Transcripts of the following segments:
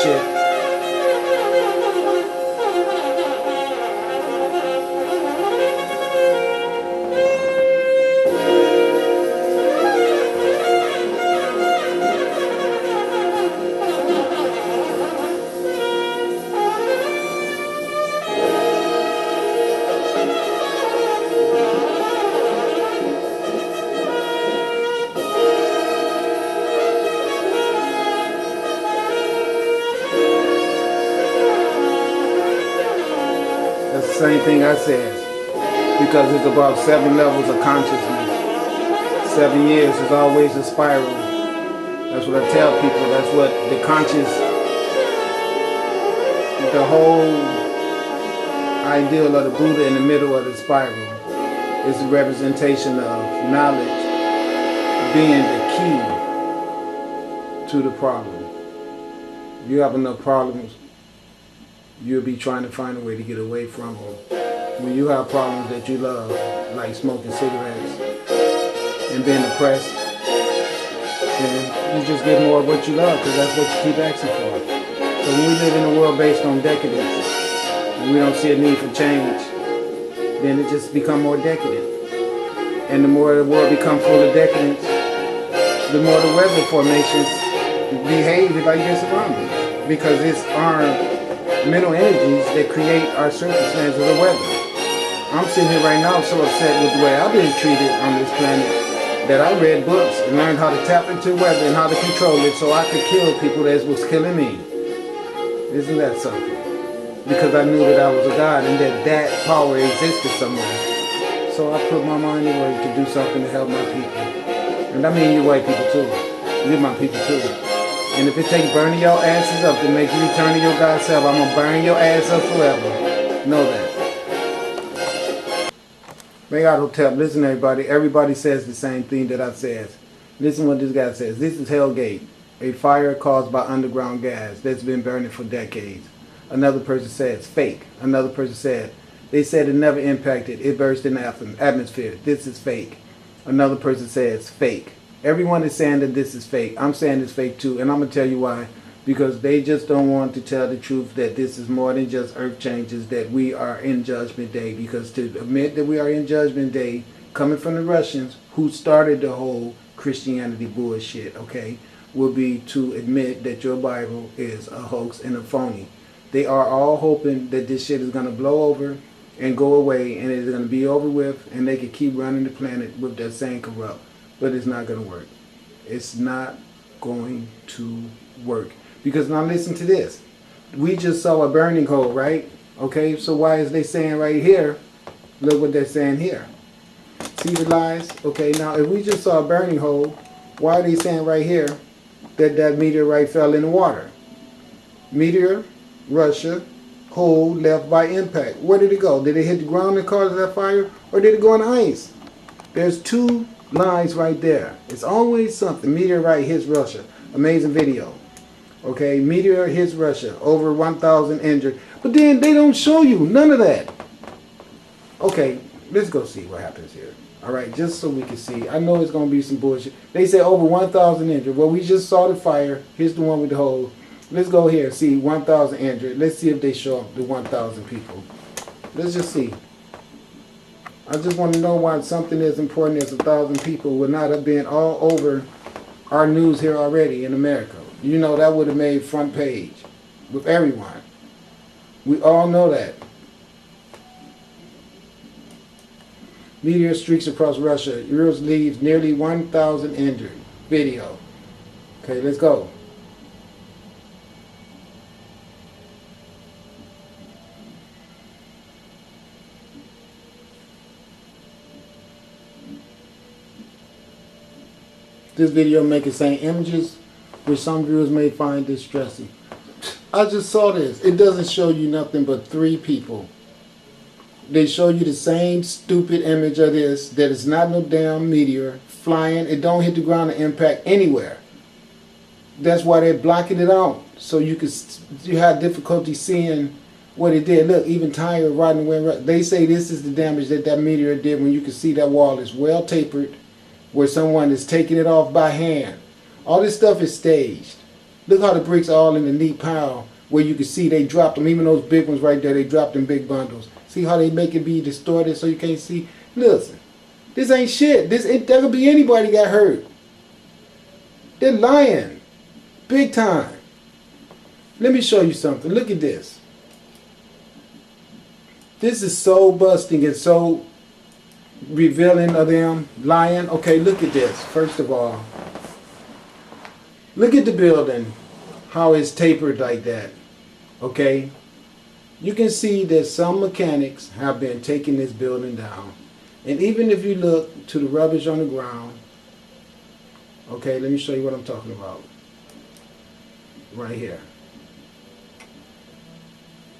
shit. That's the same thing I said, because it's about 7 levels of consciousness. 7 years is always a spiral. That's what I tell people. That's what the conscious, the whole ideal of the Buddha in the middle of the spiral is a representation of knowledge being the key to the problem. If you have enough problems, you'll be trying to find a way to get away from them. When you have problems that you love, like smoking cigarettes and being depressed, then you just get more of what you love, because that's what you keep asking for. So when we live in a world based on decadence, and we don't see a need for change, then it just becomes more decadent. And the more the world becomes full of decadence, the more the weather formations behave like this around us, because it's our mental energies that create our circumstances of the weather. I'm sitting here right now so upset with the way I've been treated on this planet that I read books and learned how to tap into weather and how to control it so I could kill people that was killing me. Isn't that something? Because I knew that I was a God and that power existed somewhere. So I put my mind to work to do something to help my people. And I mean you white people too. You're my people too. And if it takes burning your asses up to make you return to your God self, I'm going to burn your ass up forever. Know that. May God Hotel, listen everybody. Everybody says the same thing that I says. Listen what this guy says. This is Hellgate, a fire caused by underground gas that's been burning for decades. Another person says fake. Another person said, they said it never impacted. It burst in the atmosphere. This is fake. Another person says fake. Everyone is saying that this is fake. I'm saying it's fake too, and I'm going to tell you why. Because they just don't want to tell the truth that this is more than just earth changes, that we are in Judgment Day. Because to admit that we are in Judgment Day, coming from the Russians, who started the whole Christianity bullshit, okay, would be to admit that your Bible is a hoax and a phony. They are all hoping that this shit is going to blow over and go away, and it's going to be over with, and they can keep running the planet with that same corrupt. But it's not going to work. It's not going to work. Because now listen to this. We just saw a burning hole, right? Okay, so why is they saying right here, look what they're saying here. See the lies? Okay, now if we just saw a burning hole, why are they saying right here that that meteorite fell in the water? Meteor, Russia, hole left by impact. Where did it go? Did it hit the ground and cause that fire? Or did it go in the ice? There's two lines right there. It's always something. Meteorite hits Russia. Amazing video. Okay, meteor hits Russia. Over 1,000 injured. But then they don't show you none of that. Okay, let's go see what happens here. Alright, just so we can see. I know it's going to be some bullshit. They say over 1,000 injured. Well, we just saw the fire. Here's the one with the hole. Let's go here. See, 1,000 injured. Let's see if they show up the 1,000 people. Let's just see. I just want to know why something as important as 1,000 people would not have been all over our news here already in America. You know, that would have made front page with everyone. We all know that. Meteor streaks across Russia. Urals leaves nearly 1,000 injured. Video. Okay, let's go. This video may contain images which some viewers may find distressing. I just saw this. It doesn't show you nothing but 3 people. They show you the same stupid image of this, that it's not no damn meteor flying. It don't hit the ground and impact anywhere. That's why they're blocking it out, so you have difficulty seeing what it did. Look, even tire riding away. They say this is the damage that that meteor did, when you can see that wall is well tapered, where someone is taking it off by hand. All this stuff is staged. Look how the bricks are all in a neat pile where you can see they dropped them. Even those big ones right there, they dropped in big bundles. See how they make it be distorted so you can't see? Listen, this ain't shit. There could be anybody got hurt. They're lying. Big time. Let me show you something. Look at this. This is so busting and so revealing of them lying. Okay, look at this. First of all, look at the building, how it's tapered like that. Okay, you can see that some mechanics have been taking this building down. And even if you look to the rubbish on the ground, okay, let me show you what I'm talking about. Right here.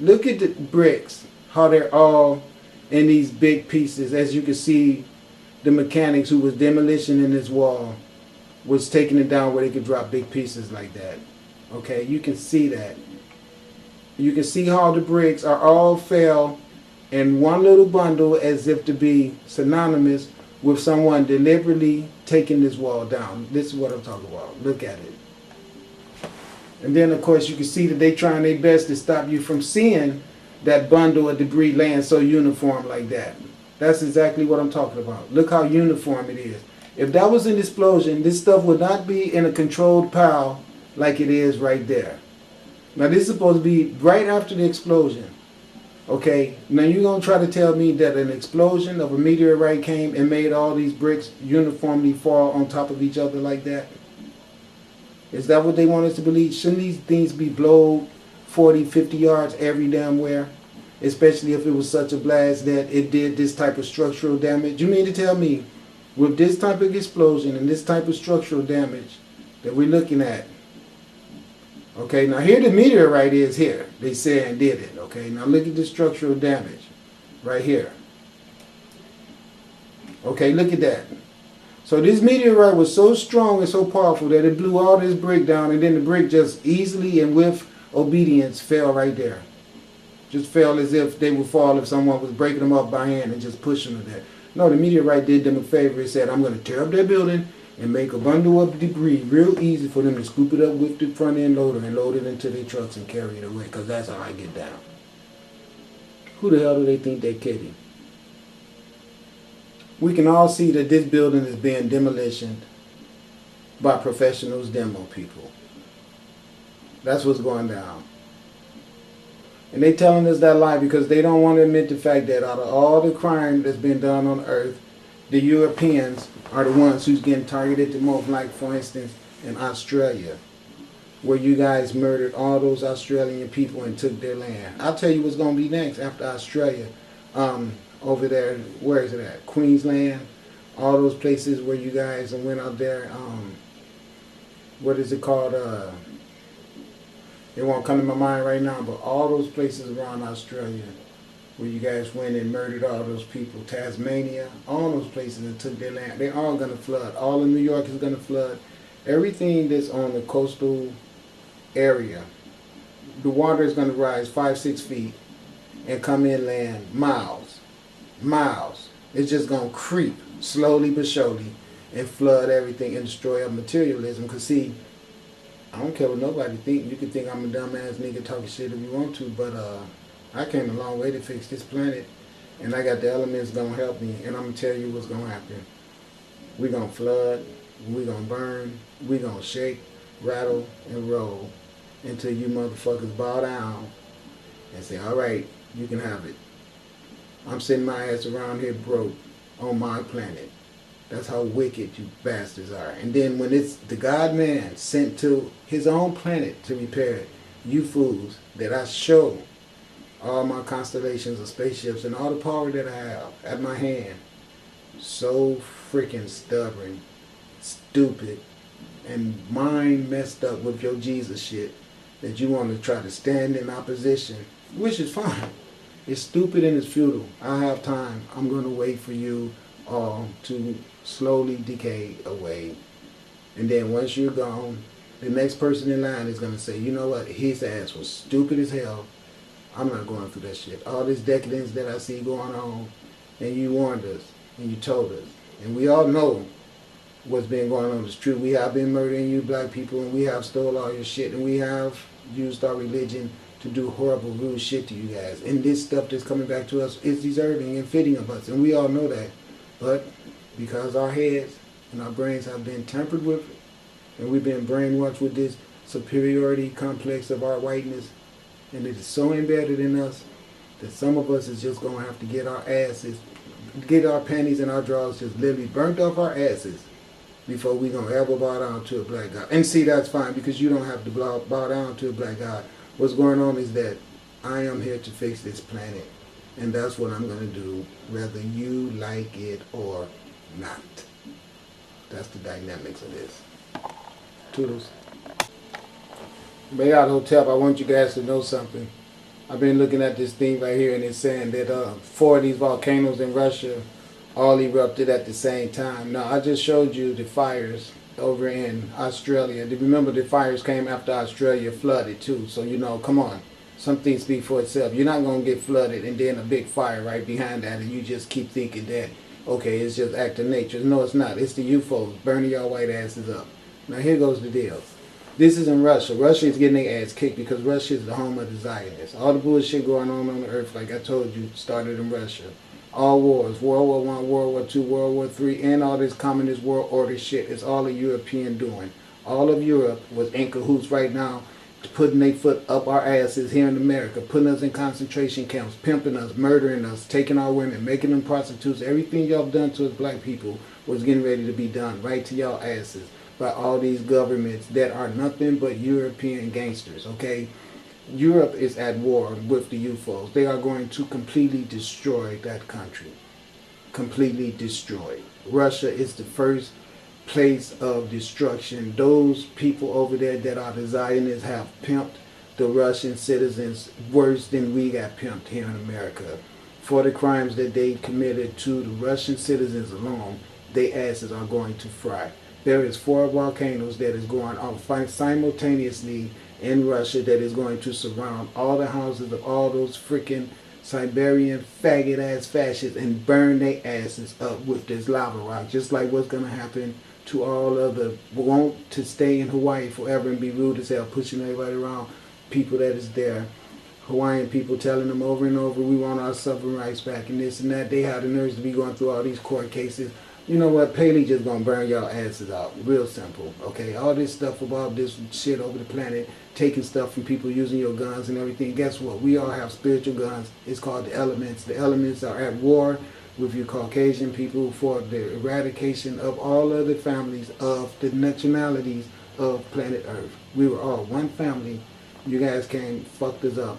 Look at the bricks, how they're all in these big pieces. As you can see, the mechanics who was demolition in this wall was taking it down where they could drop big pieces like that. Okay, you can see that. You can see how the bricks are all fell in one little bundle as if to be synonymous with someone deliberately taking this wall down. This is what I'm talking about. Look at it. And then, of course, you can see that they trying their best to stop you from seeing that bundle of debris laying so uniform like that. That's exactly what I'm talking about. Look how uniform it is. If that was an explosion, this stuff would not be in a controlled pile like it is right there. Now, this is supposed to be right after the explosion. Okay, now you're going to try to tell me that an explosion of a meteorite came and made all these bricks uniformly fall on top of each other like that? Is that what they want us to believe? Shouldn't these things be blown 40, 50 yards every damn where? Especially if it was such a blast that it did this type of structural damage. You mean to tell me, with this type of explosion and this type of structural damage that we're looking at, okay, now here the meteorite is here. They said and did it, okay? Now look at the structural damage right here. Okay, look at that. So this meteorite was so strong and so powerful that it blew all this brick down, and then the brick just easily and with obedience fell right there. Just fell as if they would fall if someone was breaking them up by hand and just pushing them there. No, the meteorite did them a favor. It said, I'm going to tear up their building and make a bundle of debris real easy for them to scoop it up with the front end loader and load it into their trucks and carry it away, because that's how I get down. Who the hell do they think they're kidding? We can all see that this building is being demolitioned by professionals, demo people. That's what's going down. And they telling us that lie because they don't want to admit the fact that out of all the crime that's been done on earth, the Europeans are the ones who's getting targeted the most, like for instance in Australia, where you guys murdered all those Australian people and took their land. I'll tell you what's going to be next after Australia. Over there, where is it at? Queensland, all those places where you guys went out there. What is it called? It won't come to my mind right now, but all those places around Australia where you guys went and murdered all those people. Tasmania, all those places and took their land. They're all going to flood. All of New York is going to flood. Everything that's on the coastal area, the water is going to rise 5-6 feet and come inland miles. It's just going to creep slowly but surely and flood everything and destroy our materialism. Because see, I don't care what nobody think. You can think I'm a dumbass nigga talking shit if you want to, but I came a long way to fix this planet, and I got the elements going to help me, and I'm going to tell you what's going to happen. We're going to flood, we're going to burn, we're going to shake, rattle, and roll until you motherfuckers bow down and say, all right, you can have it. I'm sitting my ass around here broke on my planet. That's how wicked you bastards are. And then when it's the God-man sent to his own planet to repair it, you fools, that I show all my constellations of spaceships and all the power that I have at my hand, so freaking stubborn, stupid, and mind messed up with your Jesus shit that you want to try to stand in opposition, which is fine. It's stupid and it's futile. I have time. I'm going to wait for you all to slowly decay away. And then once you're gone, the next person in line is going to say, you know what, his ass was stupid as hell. I'm not going through that shit. All this decadence that I see going on, and you warned us, and you told us. And we all know what's been going on is true. We have been murdering you black people, and we have stole all your shit, and we have used our religion to do horrible, rude shit to you guys. And this stuff that's coming back to us is deserving and fitting of us, and we all know that. But because our heads and our brains have been tampered with, and we've been brainwashed with this superiority complex of our whiteness, and it is so embedded in us that some of us is just going to have to get our asses, get our panties and our drawers just literally burnt off our asses before we going to ever bow down to a black God. And see, that's fine, because you don't have to bow down to a black God. What's going on is that I am here to fix this planet, and that's what I'm going to do, whether you like it or not. That's the dynamics of this. Toodles. Bay Out Hotel, I want you guys to know something. I've been looking at this thing right here, and it's saying that 4 of these volcanoes in Russia all erupted at the same time. Now, I just showed you the fires over in Australia. Remember, the fires came after Australia flooded too. So, you know, come on. Something speaks for itself. You're not going to get flooded and then a big fire right behind that, and you just keep thinking that, okay, it's just act of nature. No, it's not. It's the UFOs burning y'all white asses up. Now, here goes the deal. This is in Russia. Russia is getting their ass kicked because Russia is the home of the Zionists. All the bullshit going on the earth, like I told you, started in Russia. All wars, World War I, World War II, World War III, and all this communist world order shit is all a European doing. All of Europe was in cahoots right now, putting their foot up our asses here in America, putting us in concentration camps, pimping us, murdering us, taking our women, making them prostitutes. Everything y'all done to us black people was getting ready to be done right to y'all asses by all these governments that are nothing but European gangsters, okay? Europe is at war with the UFOs. They are going to completely destroy that country. Completely destroy. Russia is the first place of destruction. Those people over there that are the Zionists have pimped the Russian citizens worse than we got pimped here in America. For the crimes that they committed to the Russian citizens alone, their asses are going to fry. There is 4 volcanoes that is going on simultaneously in Russia that is going to surround all the houses of all those freaking Siberian faggot-ass fascists and burn their asses up with this lava rock, just like what's going to happen to all of the want to stay in Hawaii forever and be rude as hell, pushing everybody around, people that is there. Hawaiian people telling them over and over, we want our sovereign rights back and this and that. They have the nerves to be going through all these court cases. You know what? Paley just gonna burn y'all asses out. Real simple. Okay? All this stuff about this shit over the planet, taking stuff from people, using your guns and everything. Guess what? We all have spiritual guns. It's called the elements. The elements are at war with you Caucasian people for the eradication of all other families of the nationalities of planet Earth. We were all one family. You guys came, fucked us up,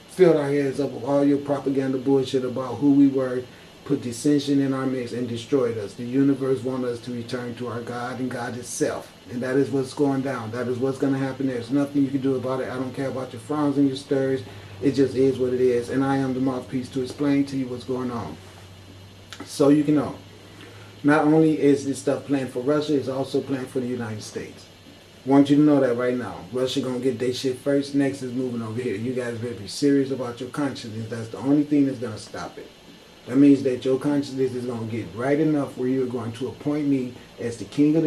filled our heads up with all your propaganda bullshit about who we were, put dissension in our midst and destroyed us. The universe wants us to return to our God and God itself. And that is what's going down. That is what's going to happen. There's nothing you can do about it. I don't care about your frowns and your stirs. It just is what it is. And I am the mouthpiece to explain to you what's going on. So you can know. Not only is this stuff planned for Russia, it's also planned for the United States. I want you to know that right now. Russia going to get their shit first. Next is moving over here. You guys better be serious about your consciousness. That's the only thing that's going to stop it. That means that your consciousness is going to get right enough where you're going to appoint me as the king of the